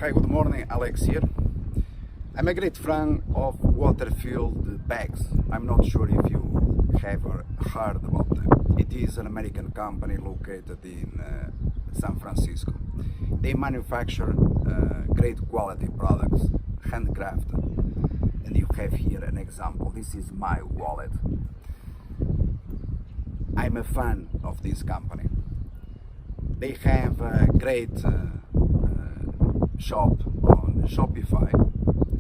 Hi, good morning, Alex here. I'm a great fan of Waterfield bags. I'm not sure if you have heard about them. It is an American company located in San Francisco. They manufacture great quality products, handcrafted. And you have here an example. This is my wallet. I'm a fan of this company. They have a great shop on Shopify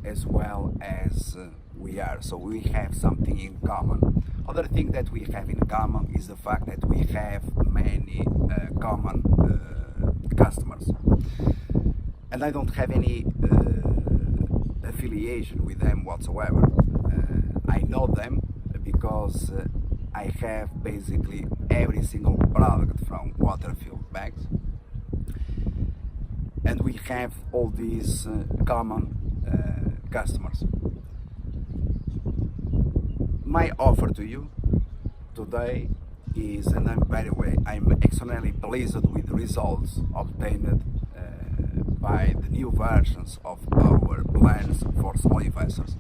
as well as we are, so we have something in common. Other thing that we have in common is the fact that we have many common customers, and I don't have any affiliation with them whatsoever. I know them because I have basically every single product from Waterfield bags, and we have all these common customers. My offer to you today is, and I'm extremely pleased with the results obtained by the new versions of our plans for small investors,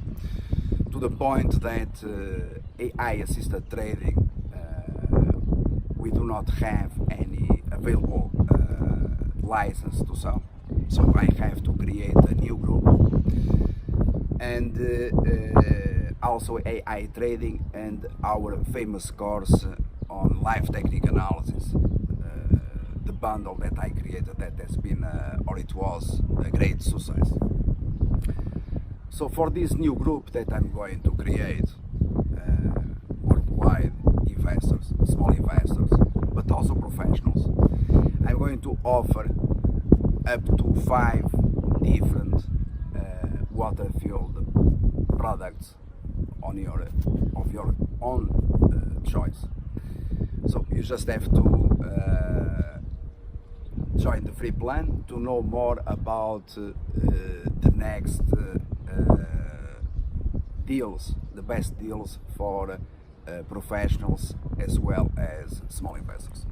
to the point that AI assisted trading, we do not have any available license to sell. So I have to create a new group, and also AI trading and our famous course on live technique analysis, the bundle that I created that has been or it was a great success. So for this new group that I'm going to create, worldwide investors, small investors, but also professionals, I'm going to offer up to 5 different Waterfield products of your own choice. So you just have to join the free plan to know more about the next deals, the best deals for professionals as well as small investors.